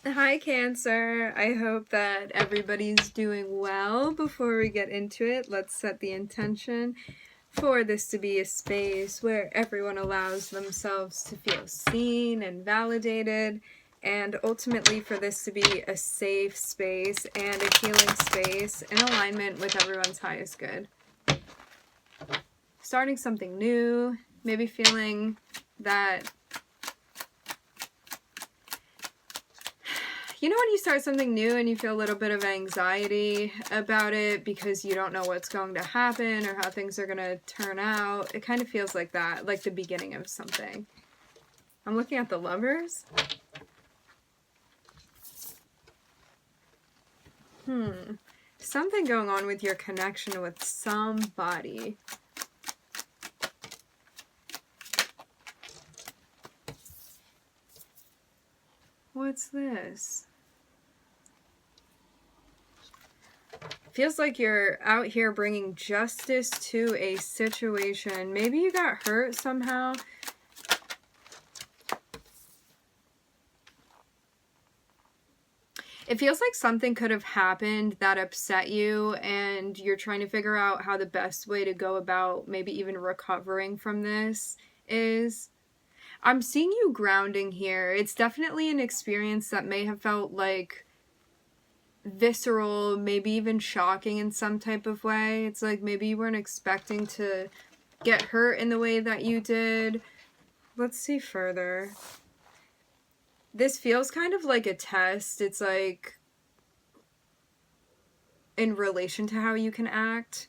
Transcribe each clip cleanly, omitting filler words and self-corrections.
Hi, Cancer. I hope that everybody's doing well. Before we get into it, let's set the intention for this to be a space where everyone allows themselves to feel seen and validated, and ultimately for this to be a safe space and a healing space in alignment with everyone's highest good. Starting something new, maybe feeling that you know when you start something new and you feel a little bit of anxiety about it because you don't know what's going to happen or how things are going to turn out? It kind of feels like that, like the beginning of something. I'm looking at the Lovers. Something going on with your connection with somebody. What's this? Feels like you're out here bringing justice to a situation. Maybe you got hurt somehow. It feels like something could have happened that upset you, and you're trying to figure out how the best way to go about maybe even recovering from this is. I'm seeing you grounding here. It's definitely an experience that may have felt like visceral, maybe even shocking in some type of way. It's like maybe you weren't expecting to get hurt in the way that you did. Let's see further. This feels kind of like a test. It's like in relation to how you can act.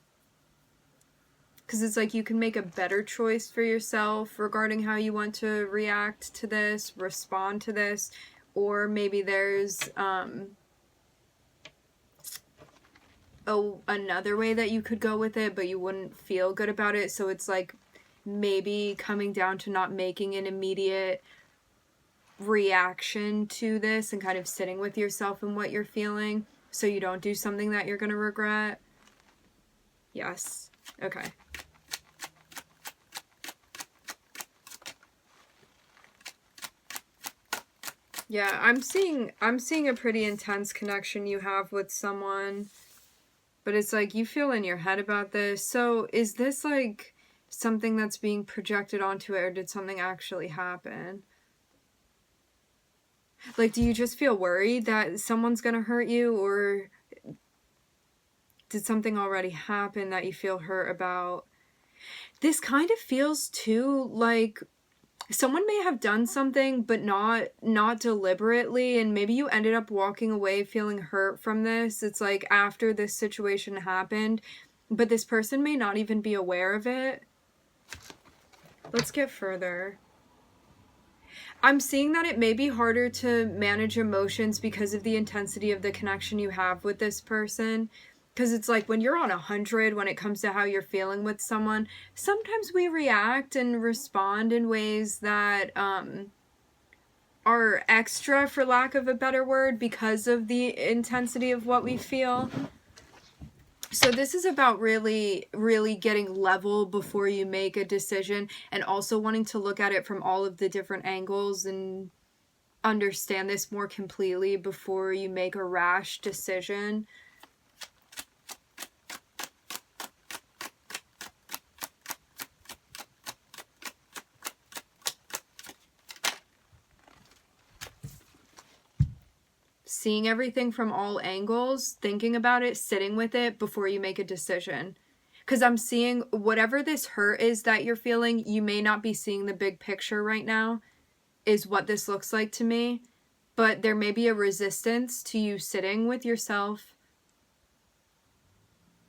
Because it's like you can make a better choice for yourself regarding how you want to react to this, respond to this, or maybe there's another way that you could go with it, but you wouldn't feel good about it. So it's like maybe coming down to not making an immediate reaction to this and kind of sitting with yourself and what you're feeling so you don't do something that you're going to regret. Yes. Okay. Yeah, I'm seeing a pretty intense connection you have with someone, but it's like you feel in your head about this. So is this like something that's being projected onto it, or did something actually happen? Like, do you just feel worried that someone's gonna hurt you, or did something already happen that you feel hurt about? This kind of feels too like someone may have done something but not deliberately, and maybe you ended up walking away feeling hurt from this. It's like after this situation happened, but this person may not even be aware of it. Let's get further. I'm seeing that it may be harder to manage emotions because of the intensity of the connection you have with this person. Because it's like when you're on 100 when it comes to how you're feeling with someone, sometimes we react and respond in ways that are extra, for lack of a better word, because of the intensity of what we feel. So this is about really, really getting level before you make a decision, and also wanting to look at it from all of the different angles and understand this more completely before you make a rash decision. Seeing everything from all angles, thinking about it, sitting with it before you make a decision. Because I'm seeing whatever this hurt is that you're feeling, you may not be seeing the big picture right now, is what this looks like to me. But there may be a resistance to you sitting with yourself.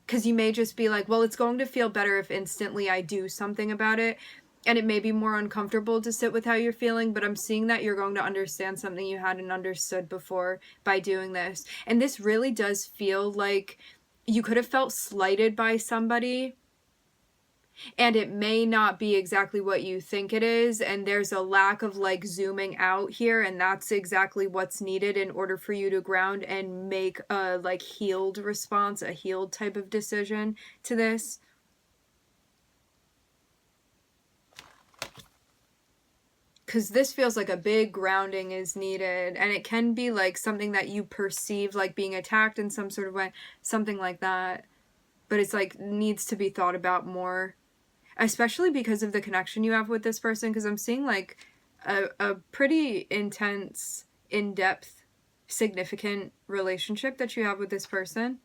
Because you may just be like, well, it's going to feel better if instantly I do something about it. And it may be more uncomfortable to sit with how you're feeling, but I'm seeing that you're going to understand something you hadn't understood before by doing this. And this really does feel like you could have felt slighted by somebody, and it may not be exactly what you think it is, and there's a lack of like zooming out here, and that's exactly what's needed in order for you to ground and make a like healed response, a healed type of decision to this. because this feels like a big grounding is needed, and it can be like something that you perceive like being attacked in some sort of way, something like that, but it's like needs to be thought about more, especially because of the connection you have with this person, because I'm seeing like a pretty intense, in-depth, significant relationship that you have with this person.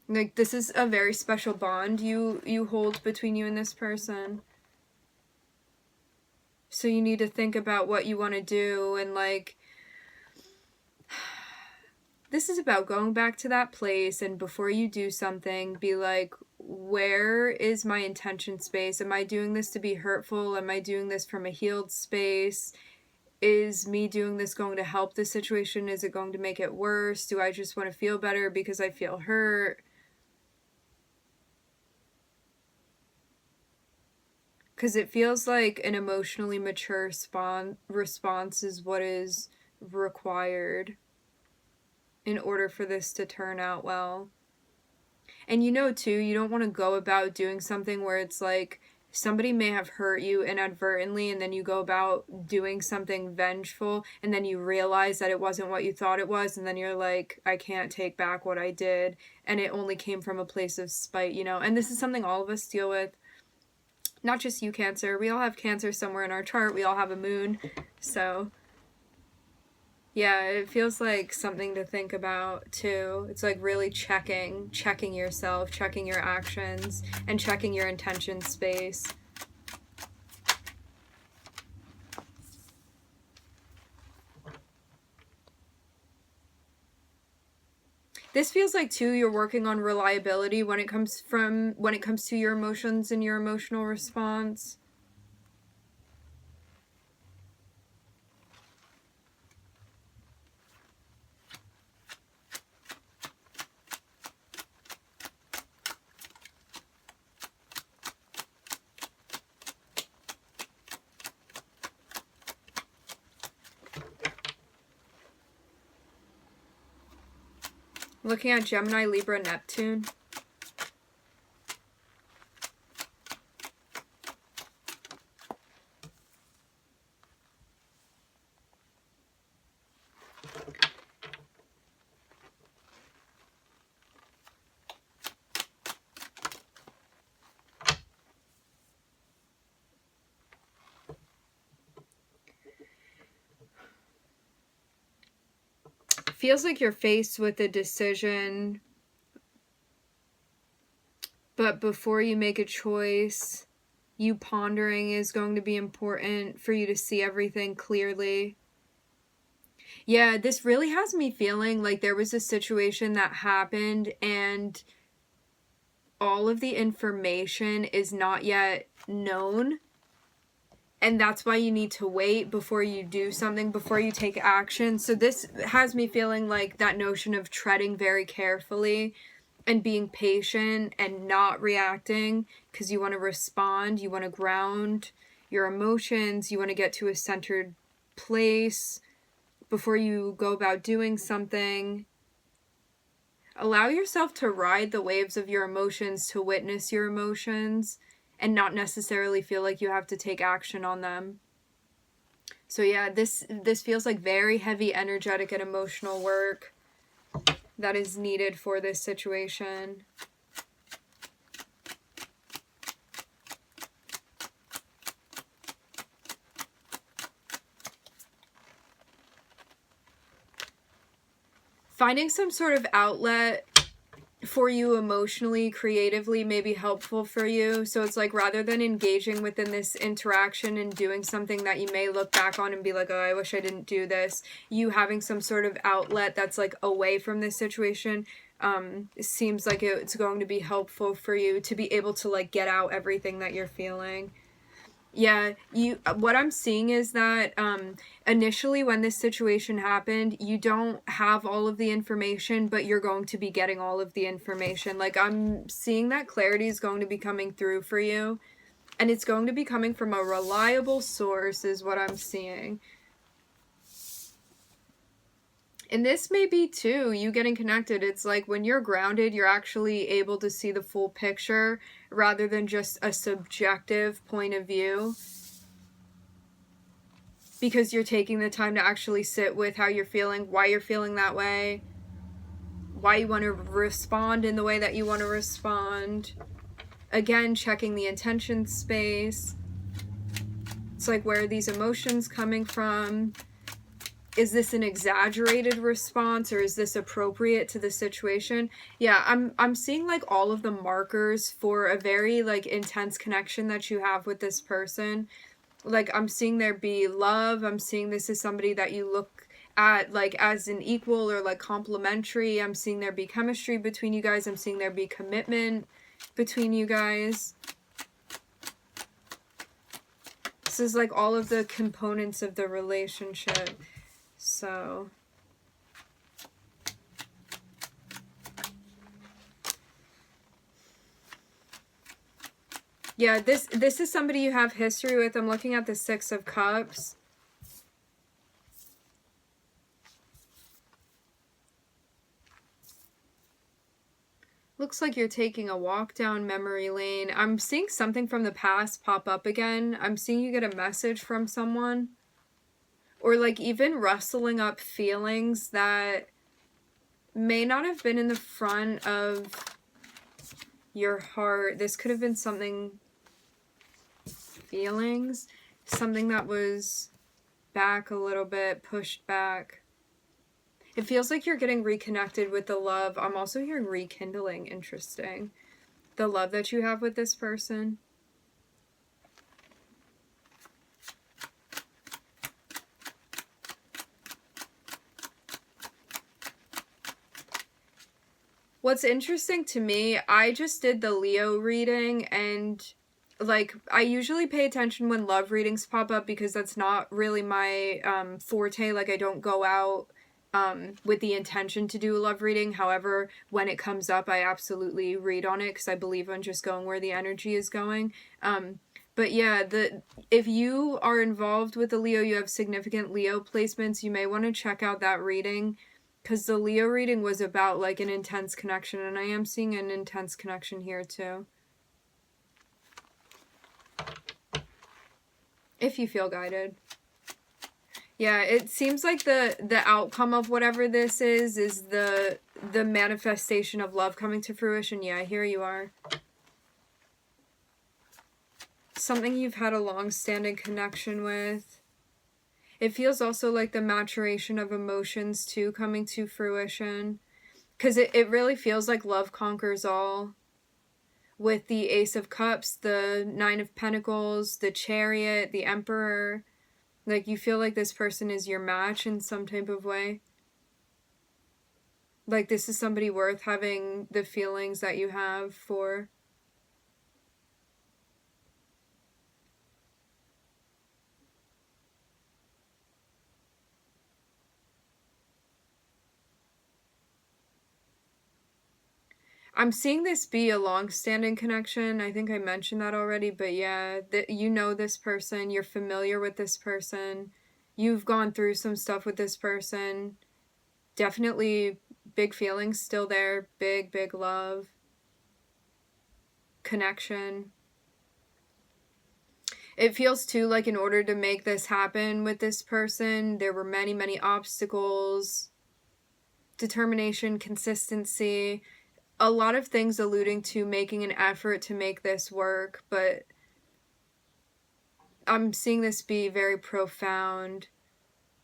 Like, this is a very special bond you hold between you and this person. So you need to think about what you want to do, and like, this is about going back to that place, and before you do something, be like, where is my intention space? Am I doing this to be hurtful? Am I doing this from a healed space? Is me doing this going to help the situation? Is it going to make it worse? Do I just want to feel better because I feel hurt? Because it feels like an emotionally mature response is what is required in order for this to turn out well. And you know, too, you don't want to go about doing something where it's like somebody may have hurt you inadvertently, and then you go about doing something vengeful, and then you realize that it wasn't what you thought it was, and then you're like, I can't take back what I did, and it only came from a place of spite, you know? And this is something all of us deal with. Not just you, Cancer. We all have Cancer somewhere in our chart. We all have a moon. So, yeah, it feels like something to think about, too. It's like really checking yourself, checking your actions, and checking your intention space. This feels like, too, you're working on reliability when it comes to your emotions and your emotional response. Looking at Gemini, Libra, Neptune. Feels like you're faced with a decision, but before you make a choice, you pondering is going to be important for you to see everything clearly. Yeah, this really has me feeling like there was a situation that happened and all of the information is not yet known. And that's why you need to wait before you do something, before you take action. So this has me feeling like that notion of treading very carefully and being patient and not reacting, because you want to respond, you want to ground your emotions, you want to get to a centered place before you go about doing something. Allow yourself to ride the waves of your emotions, to witness your emotions, and not necessarily feel like you have to take action on them. So yeah, this feels like very heavy energetic and emotional work that is needed for this situation. Finding some sort of outlet for you emotionally, creatively, may be helpful for you. So it's like, rather than engaging within this interaction and doing something that you may look back on and be like, oh, I wish I didn't do this, you having some sort of outlet that's like away from this situation seems like it's going to be helpful for you to be able to like get out everything that you're feeling. Yeah, what I'm seeing is that initially when this situation happened, you don't have all of the information, but you're going to be getting all of the information. Like, I'm seeing that clarity is going to be coming through for you, and it's going to be coming from a reliable source is what I'm seeing. And this may be, too, you getting connected. It's like when you're grounded, you're actually able to see the full picture rather than just a subjective point of view. because you're taking the time to actually sit with how you're feeling, why you're feeling that way, why you want to respond in the way that you want to respond. Again, checking the intention space. It's like, where are these emotions coming from? Is this an exaggerated response, or is this appropriate to the situation? Yeah, I'm seeing like all of the markers for a very like intense connection that you have with this person. Like, I'm seeing there be love. I'm seeing this is somebody that you look at like as an equal or like complementary. I'm seeing there be chemistry between you guys. I'm seeing there be commitment between you guys. This is like all of the components of the relationship. So yeah, this is somebody you have history with. I'm looking at the Six of Cups. Looks like you're taking a walk down memory lane. I'm seeing something from the past pop up again. I'm seeing you get a message from someone. Or like even rustling up feelings that may not have been in the front of your heart. This could have been something, feelings, something that was back a little bit, pushed back. It feels like you're getting reconnected with the love. I'm also hearing rekindling. Interesting. The love that you have with this person. What's interesting to me, I just did the Leo reading, and like, I usually pay attention when love readings pop up because that's not really my forte. Like, I don't go out with the intention to do a love reading. However, when it comes up, I absolutely read on it because I believe in just going where the energy is going. But yeah, if you are involved with the Leo, you have significant Leo placements, you may want to check out that reading, because the Leo reading was about like an intense connection, and I am seeing an intense connection here too. If you feel guided. Yeah, it seems like the outcome of whatever this is the manifestation of love coming to fruition. Yeah, here you are. Something you've had a long-standing connection with. It feels also like the maturation of emotions too coming to fruition. Because it really feels like love conquers all. With the Ace of Cups, the Nine of Pentacles, the Chariot, the Emperor. Like, you feel like this person is your match in some type of way. Like, this is somebody worth having the feelings that you have for. I'm seeing this be a long-standing connection. I think I mentioned that already, but yeah, you know this person, you're familiar with this person, you've gone through some stuff with this person. Definitely big feelings still there, big love, connection. It feels too like in order to make this happen with this person, there were many obstacles, determination, consistency, a lot of things alluding to making an effort to make this work, but I'm seeing this be very profound.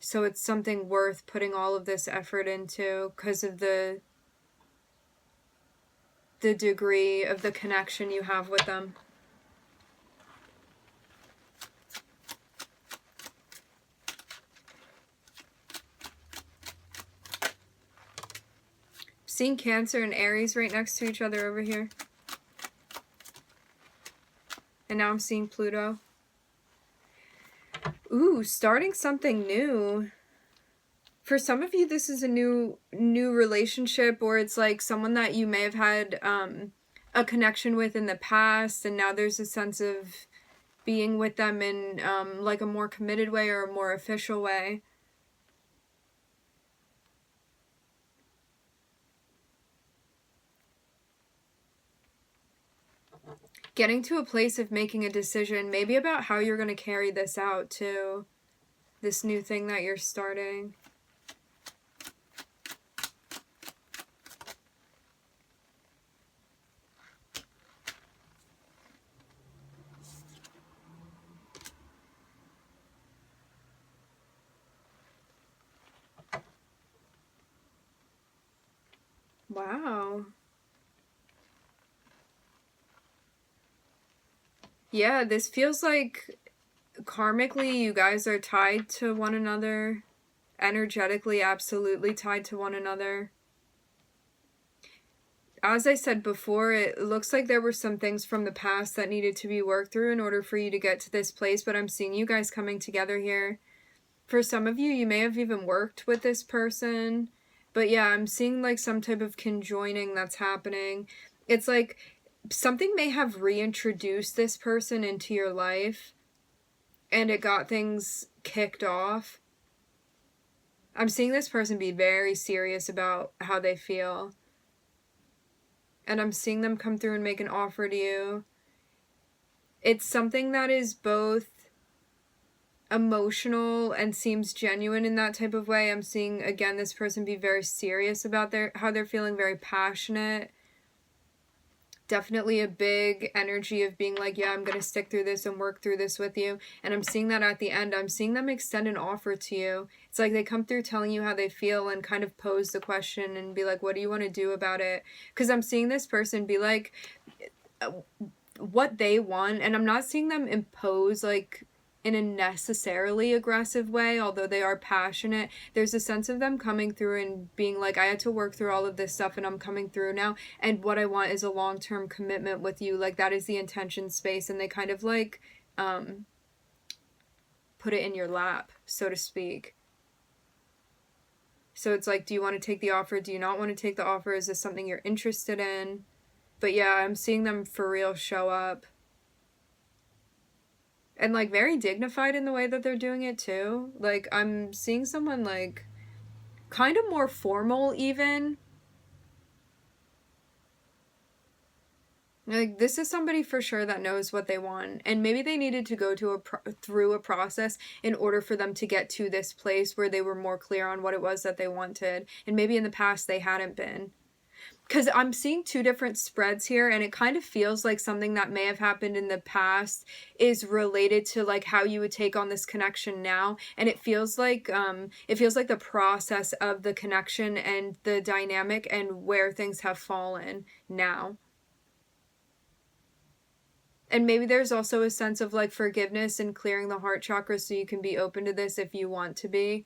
So it's something worth putting all of this effort into because of the degree of the connection you have with them. Seeing Cancer and Aries right next to each other over here. And now I'm seeing Pluto. Ooh, starting something new. For some of you, this is a new relationship, or it's like someone that you may have had a connection with in the past, and now there's a sense of being with them in like a more committed way or a more official way. Getting to a place of making a decision, maybe about how you're going to carry this out too. this new thing that you're starting. Wow. Yeah, this feels like karmically you guys are tied to one another. Energetically, absolutely tied to one another. As I said before, it looks like there were some things from the past that needed to be worked through in order for you to get to this place, but I'm seeing you guys coming together here. For some of you, you may have even worked with this person, but yeah, I'm seeing like some type of conjoining that's happening. It's like something may have reintroduced this person into your life, and it got things kicked off. I'm seeing this person be very serious about how they feel. And I'm seeing them come through and make an offer to you. It's something that is both emotional and seems genuine in that type of way. I'm seeing, again, this person be very serious about how they're feeling, very passionate. Definitely a big energy of being like, yeah, I'm going to stick through this and work through this with you. And I'm seeing that at the end. I'm seeing them extend an offer to you. It's like they come through telling you how they feel and kind of pose the question and be like, what do you want to do about it? Because I'm seeing this person be like, what they want, and I'm not seeing them impose like in a necessarily aggressive way, although they are passionate. There's a sense of them coming through and being like, I had to work through all of this stuff and I'm coming through now, and what I want is a long-term commitment with you. Like, that is the intention space, and they kind of like put it in your lap, so to speak. So it's like, do you want to take the offer? Do you not want to take the offer? Is this something you're interested in? But yeah, I'm seeing them for real show up. And like very dignified in the way that they're doing it too. Like, I'm seeing someone like kind of more formal even. Like, this is somebody for sure that knows what they want, and maybe they needed to go through a process in order for them to get to this place where they were more clear on what it was that they wanted, and maybe in the past they hadn't been. Because I'm seeing two different spreads here, and it kind of feels like something that may have happened in the past is related to like how you would take on this connection now, and it feels like the process of the connection and the dynamic and where things have fallen now. And maybe there's also a sense of like forgiveness and clearing the heart chakra so you can be open to this if you want to be,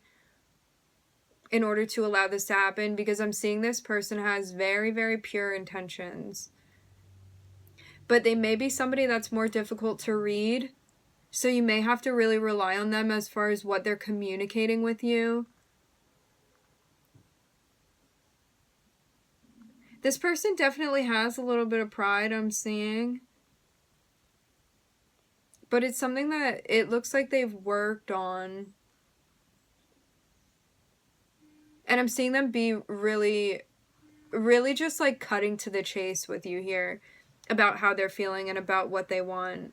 in order to allow this to happen, because I'm seeing this person has very, very pure intentions. But they may be somebody that's more difficult to read, so you may have to really rely on them as far as what they're communicating with you. This person definitely has a little bit of pride, I'm seeing. But it's something that it looks like they've worked on. And I'm seeing them be really, really just like cutting to the chase with you here about how they're feeling and about what they want.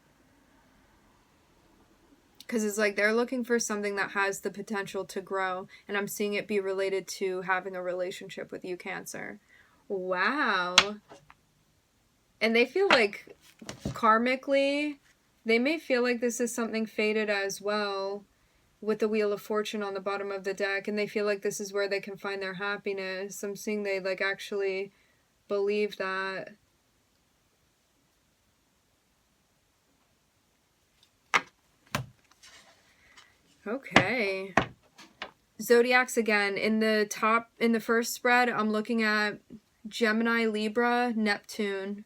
Because it's like they're looking for something that has the potential to grow. And I'm seeing it be related to having a relationship with you, Cancer. Wow. And they feel like karmically, they may feel like this is something fated as well, with the Wheel of Fortune on the bottom of the deck, and they feel like this is where they can find their happiness. I'm seeing they like actually believe that. Okay. Zodiacs again. In the first spread, I'm looking at Gemini, Libra, Neptune.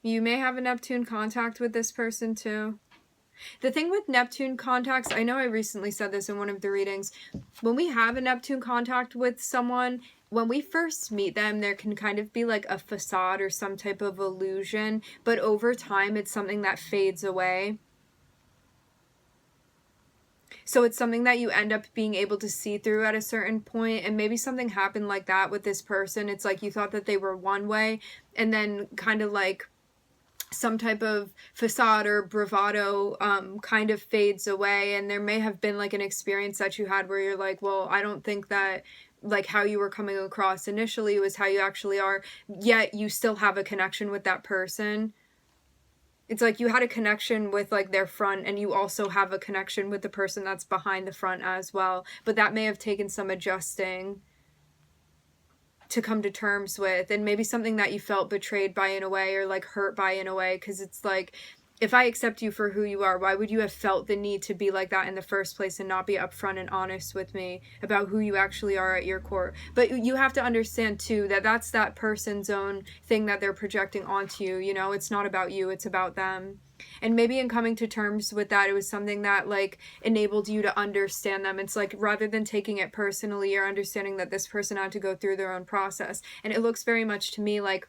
You may have a Neptune contact with this person too. The thing with Neptune contacts, I know I recently said this in one of the readings, when we have a Neptune contact with someone, when we first meet them, there can kind of be like a facade or some type of illusion, but over time it's something that fades away. So it's something that you end up being able to see through at a certain point, and maybe something happened like that with this person. It's like you thought that they were one way, and then kind of like some type of facade or bravado kind of fades away, and there may have been like an experience that you had where you're like, well, I don't think that like how you were coming across initially was how you actually are, yet you still have a connection with that person. It's like you had a connection with like their front, and you also have a connection with the person that's behind the front as well, but that may have taken some adjusting to come to terms with, and maybe something that you felt betrayed by in a way, or like hurt by in a way, because it's like, if I accept you for who you are, why would you have felt the need to be like that in the first place and not be upfront and honest with me about who you actually are at your core? But you have to understand too that that's that person's own thing that they're projecting onto you, you know? It's not about you, it's about them. And maybe in coming to terms with that, it was something that like enabled you to understand them. It's like, rather than taking it personally, you're understanding that this person had to go through their own process. And it looks very much to me like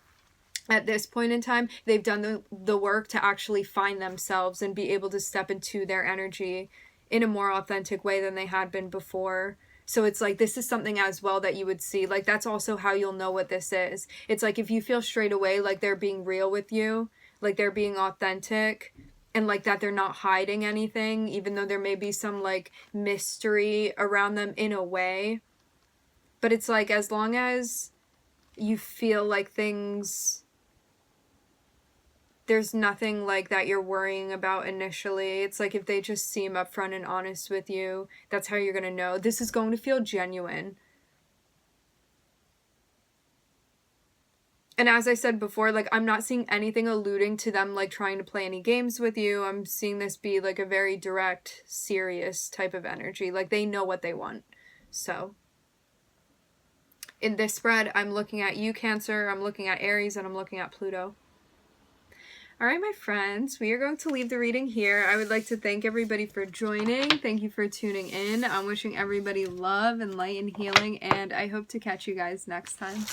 at this point in time, they've done the work to actually find themselves and be able to step into their energy in a more authentic way than they had been before. So it's like, this is something as well that you would see. Like, that's also how you'll know what this is. It's like, if you feel straight away like they're being real with you, like they're being authentic, and like that they're not hiding anything, even though there may be some like mystery around them in a way. But it's like, as long as you feel like there's nothing like that you're worrying about initially. It's like, if they just seem upfront and honest with you, that's how you're going to know. This is going to feel genuine. And as I said before, like, I'm not seeing anything alluding to them, like, trying to play any games with you. I'm seeing this be, like, a very direct, serious type of energy. Like, they know what they want. So, in this spread, I'm looking at you, Cancer, I'm looking at Aries, and I'm looking at Pluto. All right, my friends, we are going to leave the reading here. I would like to thank everybody for joining. Thank you for tuning in. I'm wishing everybody love and light and healing, and I hope to catch you guys next time.